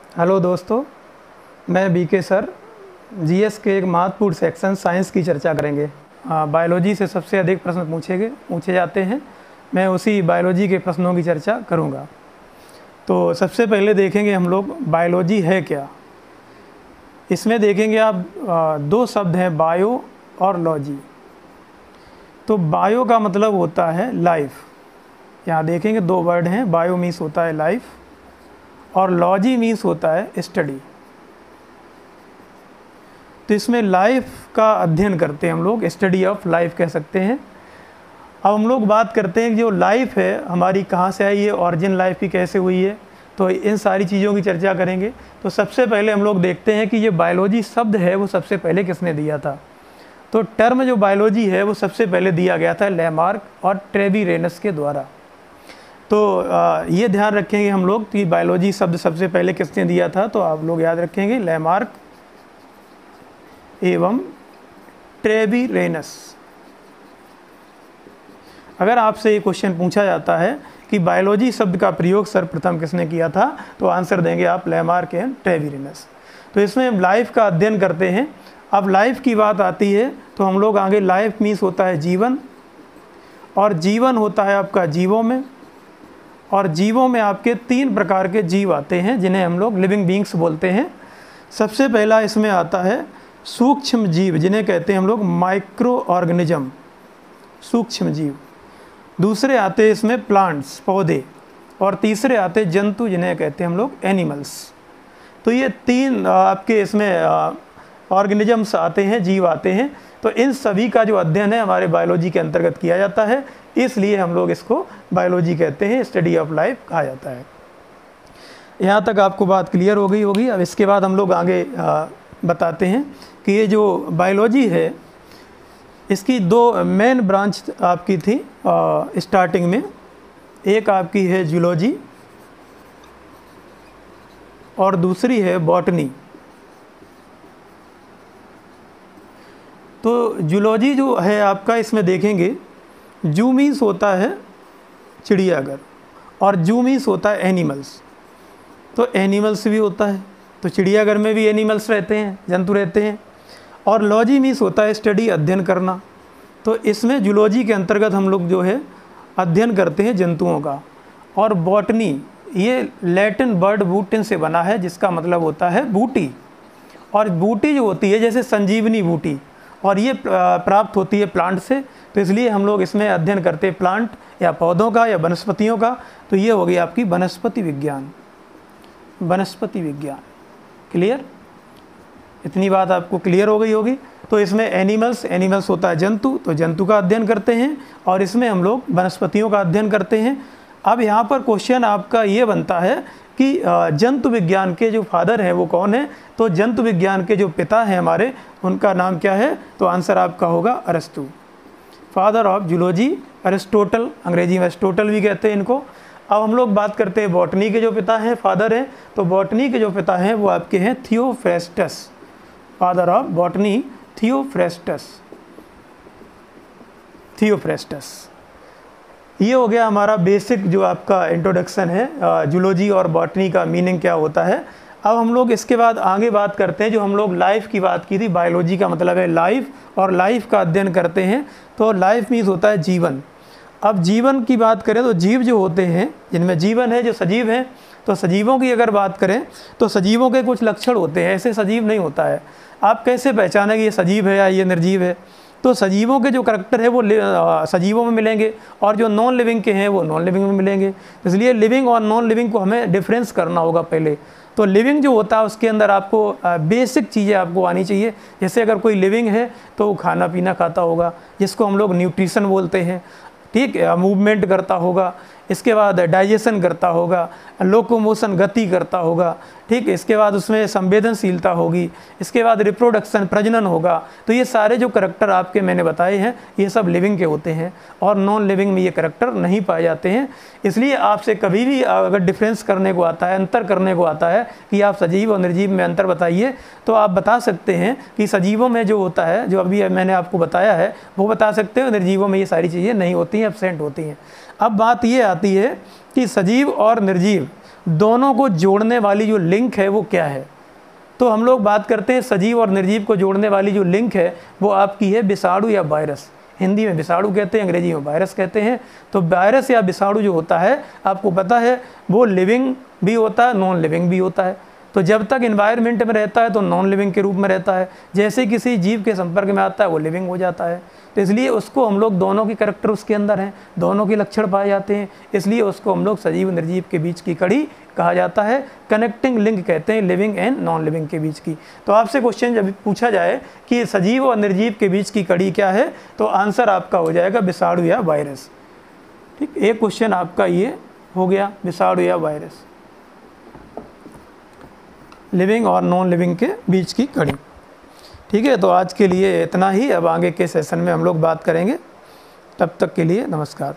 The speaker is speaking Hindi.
हेलो दोस्तों, मैं बीके सर। जीएस के एक महत्वपूर्ण सेक्शन साइंस की चर्चा करेंगे। बायोलॉजी से सबसे अधिक प्रश्न पूछे जाते हैं। मैं उसी बायोलॉजी के प्रश्नों की चर्चा करूंगा। तो सबसे पहले देखेंगे हम लोग बायोलॉजी है क्या। इसमें देखेंगे आप दो शब्द हैं, बायो और लॉजी। तो बायो का मतलब होता है लाइफ। यहाँ देखेंगे दो वर्ड हैं, बायो मीन्स होता है लाइफ और लॉजी मीन्स होता है स्टडी। तो इसमें लाइफ का अध्ययन करते हैं हम लोग, स्टडी ऑफ लाइफ कह सकते हैं। अब हम लोग बात करते हैं कि जो लाइफ है हमारी कहाँ से आई है, ऑरिजिन लाइफ की कैसे हुई है, तो इन सारी चीज़ों की चर्चा करेंगे। तो सबसे पहले हम लोग देखते हैं कि ये बायोलॉजी शब्द है वो सबसे पहले किसने दिया था। तो टर्म जो बायोलॉजी है वो सबसे पहले दिया गया था लैमार्क और ट्रेवीरेनस के द्वारा। तो ये ध्यान रखेंगे हम लोग कि बायोलॉजी शब्द सबसे पहले किसने दिया था। तो आप लोग याद रखेंगे लैमार्क एवं ट्रेवीरेनस। अगर आपसे ये क्वेश्चन पूछा जाता है कि बायोलॉजी शब्द का प्रयोग सर्वप्रथम किसने किया था, तो आंसर देंगे आप लैमार्क एंड ट्रेवीरेनस। तो इसमें हम लाइफ का अध्ययन करते हैं। अब लाइफ की बात आती है तो हम लोग आगे लाइफ मीन्स होता है जीवन, और जीवन होता है आपका जीवों में, और जीवों में आपके तीन प्रकार के जीव आते हैं जिन्हें हम लोग लिविंग बींग्स बोलते हैं। सबसे पहला इसमें आता है सूक्ष्म जीव, जिन्हें कहते हैं हम लोग माइक्रो ऑर्गेनिज्म, सूक्ष्म जीव। दूसरे आते हैं इसमें प्लांट्स, पौधे, और तीसरे आते हैं जंतु, जिन्हें कहते हैं हम लोग एनिमल्स। तो ये तीन आपके इसमें ऑर्गेनिजम्स आते हैं, जीव आते हैं। तो इन सभी का जो अध्ययन है हमारे बायोलॉजी के अंतर्गत किया जाता है, इसलिए हम लोग इसको बायोलॉजी कहते हैं, स्टडी ऑफ लाइफ कहा जाता है। यहाँ तक आपको बात क्लियर हो गई होगी। अब इसके बाद हम लोग आगे बताते हैं कि ये जो बायोलॉजी है इसकी दो मेन ब्रांच आपकी थी स्टार्टिंग में। एक आपकी है जूलॉजी और दूसरी है बॉटनी। तो जूलॉजी जो है आपका, इसमें देखेंगे जू मीन्स होता है चिड़ियाघर और जू मीन्स होता है एनिमल्स। तो एनिमल्स भी होता है, तो चिड़ियाघर में भी एनिमल्स रहते हैं, जंतु रहते हैं। और लॉजी मीन्स होता है स्टडी, अध्ययन करना। तो इसमें जूलॉजी के अंतर्गत हम लोग जो है अध्ययन करते हैं जंतुओं का। और बॉटनी ये लैटिन वर्ड बूटिन से बना है, जिसका मतलब होता है बूटी। और बूटी जो होती है जैसे संजीवनी बूटी, और ये प्राप्त होती है प्लांट से। तो इसलिए हम लोग इसमें अध्ययन करते हैं प्लांट या पौधों का या वनस्पतियों का। तो ये हो गई आपकी वनस्पति विज्ञान, वनस्पति विज्ञान। क्लियर? इतनी बात आपको क्लियर हो गई होगी। तो इसमें एनिमल्स होता है जंतु, तो जंतु का अध्ययन करते हैं, और इसमें हम लोग वनस्पतियों का अध्ययन करते हैं। अब यहाँ पर क्वेश्चन आपका ये बनता है कि जंतु विज्ञान के जो फादर हैं वो कौन है। तो जंतु विज्ञान के जो पिता हैं हमारे, उनका नाम क्या है। तो आंसर आपका होगा अरस्तु, फादर ऑफ जूलॉजी, अरिस्टोटल, अंग्रेजी में अरिस्टोटल भी कहते हैं इनको। अब हम लोग बात करते हैं बॉटनी के जो पिता हैं, फादर हैं। तो बॉटनी के जो पिता हैं वो आपके हैं Theophrastus, father of botany Theophrastus. ये हो गया हमारा बेसिक जो आपका इंट्रोडक्शन है जूलॉजी और बॉटनी का मीनिंग क्या होता है। अब हम लोग इसके बाद आगे बात करते हैं, जो हम लोग लाइफ की बात की थी। बायोलॉजी का मतलब है लाइफ, और लाइफ का अध्ययन करते हैं। तो लाइफ मीन्स होता है जीवन। अब जीवन की बात करें तो जीव जो होते हैं जिनमें जीवन है, जो सजीव हैं, तो सजीवों की अगर बात करें तो सजीवों के कुछ लक्षण होते हैं। ऐसे सजीव नहीं होता है। आप कैसे पहचानें कि ये सजीव है या ये निर्जीव है। तो सजीवों के जो करैक्टर है वो सजीवों में मिलेंगे, और जो नॉन लिविंग के हैं वो नॉन लिविंग में मिलेंगे। इसलिए लिविंग और नॉन लिविंग को हमें डिफरेंस करना होगा पहले। तो लिविंग जो होता है उसके अंदर आपको बेसिक चीज़ें आपको आनी चाहिए। जैसे अगर कोई लिविंग है तो वो खाना पीना खाता होगा, जिसको हम लोग न्यूट्रिशन बोलते हैं, ठीक है, मूवमेंट करता होगा, इसके बाद डाइजेशन करता होगा, लोकोमोशन गति करता होगा, ठीक है, इसके बाद उसमें संवेदनशीलता होगी, इसके बाद रिप्रोडक्शन प्रजनन होगा। तो ये सारे जो करैक्टर आपके मैंने बताए हैं ये सब लिविंग के होते हैं, और नॉन लिविंग में ये करैक्टर नहीं पाए जाते हैं। इसलिए आपसे कभी भी अगर डिफरेंस करने को आता है, अंतर करने को आता है कि आप सजीव और निर्जीव में अंतर बताइए, तो आप बता सकते हैं कि सजीवों में जो होता है, जो अभी मैंने आपको बताया है वो बता सकते हो, निर्जीवों में ये सारी चीज़ें नहीं होती हैं, एब्सेंट होती हैं। अब बात ये आती है कि सजीव और निर्जीव दोनों को जोड़ने वाली जो लिंक है वो क्या है। तो हम लोग बात करते हैं सजीव और निर्जीव को जोड़ने वाली जो लिंक है वो आपकी है विषाणु या वायरस। हिंदी में विषाणु कहते हैं, अंग्रेजी में वायरस कहते हैं। तो वायरस या विषाणु जो होता है आपको पता है वो लिविंग भी होता है, नॉन लिविंग भी होता है। तो जब तक इन्वायरमेंट में रहता है तो नॉन लिविंग के रूप में रहता है, जैसे किसी जीव के संपर्क में आता है वो लिविंग हो जाता है। तो इसलिए उसको हम लोग, दोनों की कैरेक्टर उसके अंदर हैं, दोनों के लक्षण पाए जाते हैं, इसलिए उसको हम लोग सजीव निर्जीव के बीच की कड़ी कहा जाता है। कनेक्टिंग लिंक कहते हैं लिविंग एंड नॉन लिविंग के बीच की। तो आपसे क्वेश्चन जब पूछा जाए कि सजीव और निर्जीव के बीच की कड़ी क्या है तो आंसर आपका हो जाएगा विषाणु या वायरस। ठीक, एक क्वेश्चन आपका ये हो गया, विषाणु या वायरस, लिविंग और नॉन लिविंग के बीच की कड़ी। ठीक है, तो आज के लिए इतना ही। अब आगे के सेशन में हम लोग बात करेंगे। तब तक के लिए नमस्कार।